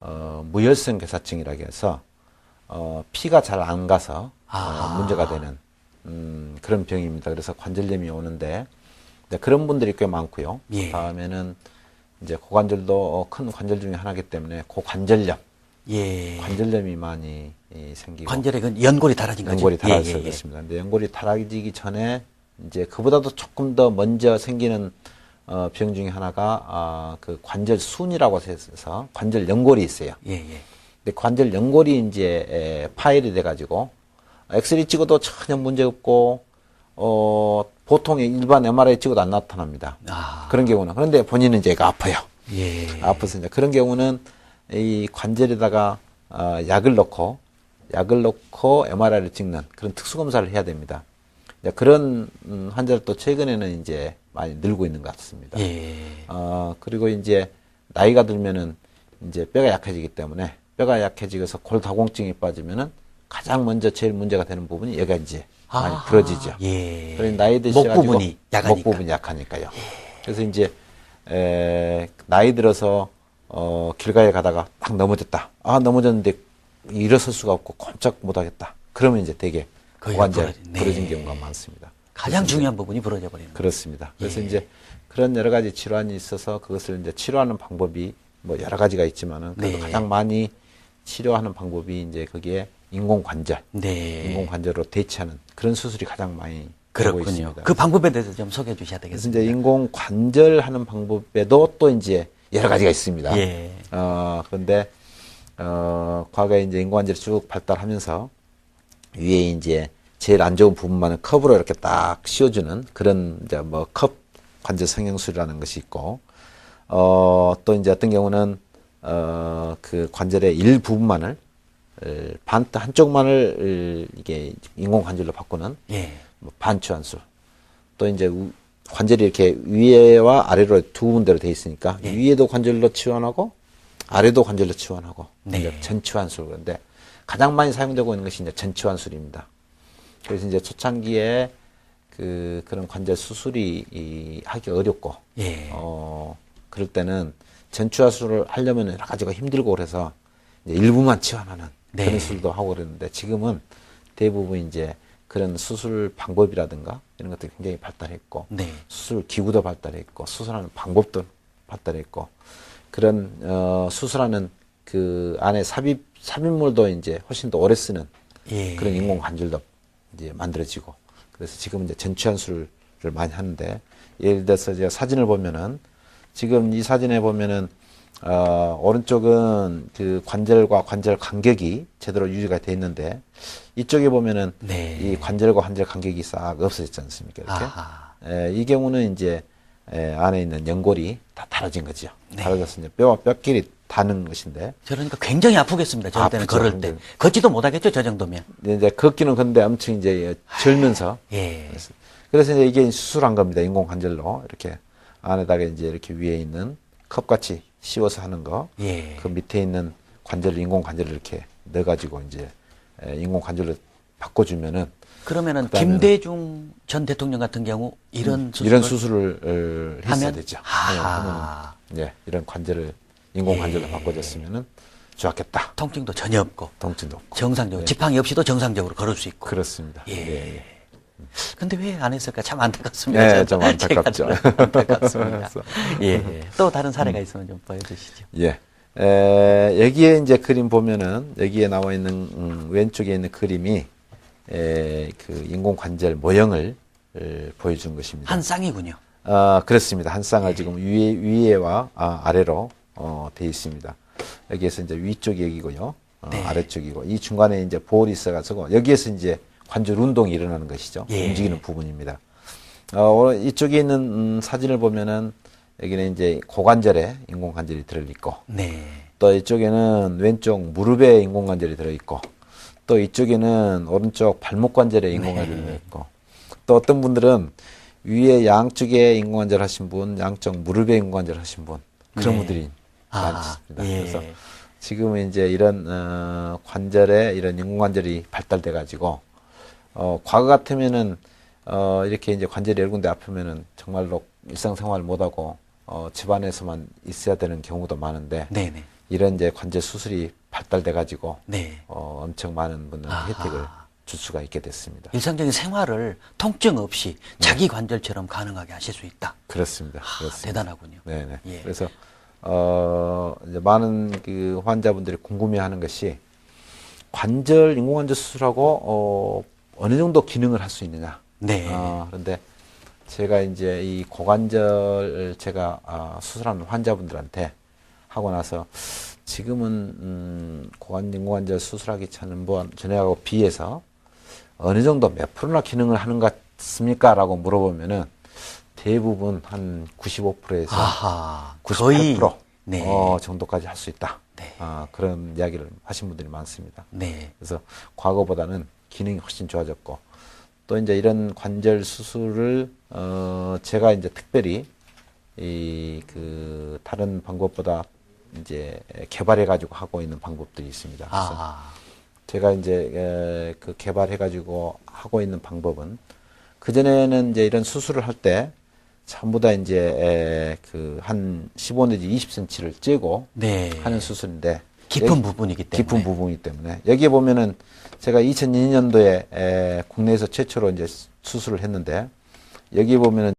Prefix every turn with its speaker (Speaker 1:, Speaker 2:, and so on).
Speaker 1: 무혈성 괴사증이라고 해서 피가 잘 안 가서 문제가 되는 그런 병입니다. 그래서 관절염이 오는데 그런 분들이 꽤 많고요.
Speaker 2: 예.
Speaker 1: 다음에는 이제 고관절도 큰 관절 중에 하나이기 때문에 고관절염,
Speaker 2: 예.
Speaker 1: 관절염이 많이 생기고
Speaker 2: 관절에 그 연골이 달아진 거죠.
Speaker 1: 연골이 달아서
Speaker 2: 예, 예, 예.
Speaker 1: 그렇습니다. 근데 연골이 달아지기 전에 이제 그보다도 조금 더 먼저 생기는 병 중에 하나가 그 관절 순이라고 해서 관절 연골이 있어요.
Speaker 2: 예, 예.
Speaker 1: 근데 관절 연골이 이제 파열이 돼가지고 엑스레이 찍어도 전혀 문제 없고 보통의 일반 MRI 찍어도 안 나타납니다. 그런 경우는. 그런데 본인은 이제 아파요.
Speaker 2: 예.
Speaker 1: 아파서 이제 그런 경우는 이 관절에다가 약을 넣고 MRI를 찍는 그런 특수 검사를 해야 됩니다. 그런 환자를 또 최근에는 이제 많이 늘고 있는 것 같습니다.
Speaker 2: 예.
Speaker 1: 그리고 이제 나이가 들면은 이제 뼈가 약해지기 때문에 뼈가 약해지면서 골다공증이 빠지면은 가장 먼저 제일 문제가 되는 부분이 여기가 이제 많이 부러지죠.
Speaker 2: 예.
Speaker 1: 그러니 나이
Speaker 2: 목
Speaker 1: 드셔가지고
Speaker 2: 부분이 약하니까.
Speaker 1: 목 부분이 약하니까요. 그래서 이제 나이 들어서 길 가에 가다가 딱 넘어졌다. 넘어졌는데 일어설 수가 없고 꼼짝 못 하겠다. 그러면 이제 되게 고관절 부러진 경우가 많습니다.
Speaker 2: 가장 중요한 부분이 부러져 버리는 거예요.
Speaker 1: 그렇습니다. 그래서 이제 그런 여러 가지 질환이 있어서 그것을 이제 치료하는 방법이 뭐 여러 가지가 있지만은 그래도 가장 많이 치료하는 방법이 이제 거기에 인공관절, 인공관절로 대체하는 그런 수술이 가장 많이 되고 있습니다.
Speaker 2: 그 방법에 대해서 좀 소개해 주셔야
Speaker 1: 그래서
Speaker 2: 되겠습니다.
Speaker 1: 이제 인공관절 하는 방법에도 또 이제 여러 가지가 있습니다.
Speaker 2: 예.
Speaker 1: 그런데 과거에 이제 인공관절이 쭉 발달하면서 위에 이제 제일 안 좋은 부분만은 컵으로 이렇게 딱 씌워주는 그런 이제 뭐 컵 관절 성형술이라는 것이 있고, 또 이제 어떤 경우는 그 관절의 일부분만을 한쪽만을 이게 인공관절로 바꾸는 뭐 반추환술. 또 이제 관절이 이렇게 위에와 아래로 두 군데로 돼 있으니까 위에도 관절로 치환하고 아래도 관절로 치환하고 전치환술. 그런데 가장 많이 사용되고 있는 것이 이제 전치환술입니다. 그래서 이제 초창기에 그런 관절 수술이 하기 어렵고, 그럴 때는 전치환술을 하려면 여러 가지가 힘들고 그래서 이제 일부만 치환하는 그런 수술도 하고 그랬는데 지금은 대부분 이제 그런 수술 방법이라든가 이런 것들이 굉장히 발달했고, 수술 기구도 발달했고, 수술하는 방법도 발달했고, 그런 수술하는 그 안에 삽입물도 이제 훨씬 더 오래 쓰는 그런 인공 관절도 이제 만들어지고, 그래서 지금 이제 전치환술을 많이 하는데, 예를 들어서 제가 사진을 보면은 지금 이 사진에 보면은 오른쪽은 그 관절과 관절 간격이 제대로 유지가 돼 있는데 이쪽에 보면은 이 관절과 관절 간격이 싹 없어졌지 않습니까? 이렇게. 이 경우는 이제 안에 있는 연골이 다 달아진 거죠. 달아져서 이제 뼈와 뼈끼리 닿는 것인데.
Speaker 2: 그러니까 굉장히 아프겠습니다. 저럴 때는 걸을 때. 걷지도 못하겠죠, 저 정도면.
Speaker 1: 이제 걷기는 근데 엄청 이제 절면서. 그래서 이제 이게 수술한 겁니다. 인공관절로. 이렇게 안에다가 이제 이렇게 위에 있는 컵같이 씌워서 하는 거. 그 밑에 있는 관절을, 인공관절을 이렇게 넣어가지고 이제 인공관절로 바꿔주면은.
Speaker 2: 그러면은 김대중 전 대통령 같은 경우 이런
Speaker 1: 수술을 했어야 되죠. 하면 이런 관절을 인공관절로 바꿔줬으면은 좋았겠다.
Speaker 2: 통증도 전혀 없고.
Speaker 1: 통증도 없고.
Speaker 2: 정상적으로. 지팡이 없이도 정상적으로 걸을 수 있고.
Speaker 1: 그렇습니다.
Speaker 2: 근데 왜 안 했을까? 참 안타깝습니다.
Speaker 1: 좀 안타깝죠.
Speaker 2: 안타깝습니다. 또 다른 사례가 있으면 좀 보여주시죠.
Speaker 1: 여기에 이제 그림 보면은 여기에 나와 있는 왼쪽에 있는 그림이 그 인공관절 모형을 보여준 것입니다.
Speaker 2: 한 쌍이군요.
Speaker 1: 그렇습니다. 한 쌍을 지금 위에와 아래로 돼 있습니다. 여기에서 이제 위쪽이 여기고요. 아래쪽이고 이 중간에 이제 볼이 있어가지고 여기에서 이제 관절 운동이 일어나는 것이죠. 움직이는 부분입니다. 이쪽에 있는 사진을 보면은 여기는 이제 고관절에 인공관절이 들어있고, 또 이쪽에는 왼쪽 무릎에 인공관절이 들어있고, 또 이쪽에는 오른쪽 발목 관절에 인공관절이 들어있고, 또 어떤 분들은 위에 양쪽에 인공관절 하신 분, 양쪽 무릎에 인공관절 하신 분, 그런 분들이 많습니다. 그래서 지금은 이제 이런 관절에 이런 인공관절이 발달돼 가지고 과거 같으면은 이렇게 이제 관절이 여러 군데 아프면은 정말로 일상생활 못 하고 집안에서만 있어야 되는 경우도 많은데 이런 이제 관절 수술이 발달돼 가지고
Speaker 2: 네.
Speaker 1: 엄청 많은 분들
Speaker 2: 아하.
Speaker 1: 혜택을 줄 수가 있게 됐습니다.
Speaker 2: 일상적인 생활을 통증 없이 자기 관절처럼 가능하게 하실 수 있다.
Speaker 1: 그렇습니다. 그렇습니다.
Speaker 2: 대단하군요.
Speaker 1: 네네.
Speaker 2: 예.
Speaker 1: 그래서 이제 많은 그 환자분들이 궁금해하는 것이 관절 인공관절 수술하고 어느 정도 기능을 할 수 있느냐.
Speaker 2: 네.
Speaker 1: 그런데 제가 이제 이 고관절 제가 수술하는 환자분들한테 하고 나서 지금은 인공관절 수술하기 전에하고 비해서 어느 정도 몇 프로나 기능을 하는 것 같습니까? 라고 물어보면은 대부분 한 95%에서
Speaker 2: 아하,
Speaker 1: 98%
Speaker 2: 네.
Speaker 1: 정도까지 할 수 있다.
Speaker 2: 네.
Speaker 1: 그런 이야기를 하신 분들이 많습니다.
Speaker 2: 네.
Speaker 1: 그래서 과거보다는 기능이 훨씬 좋아졌고 또 이제 이런 관절 수술을 제가 이제 특별히 그 다른 방법보다 이제 개발해 가지고 하고 있는 방법들이 있습니다. 그래서
Speaker 2: 아,
Speaker 1: 제가 이제 그 개발해 가지고 하고 있는 방법은 그 전에는 이제 이런 수술을 할 때 전부 다 이제 그 한 15 내지 20cm를 째고
Speaker 2: 네.
Speaker 1: 하는 수술인데
Speaker 2: 깊은 부분이기 때문에.
Speaker 1: 깊은 부분이기 때문에 여기에 보면은 제가 2002년도에 국내에서 최초로 이제 수술을 했는데 여기 보면은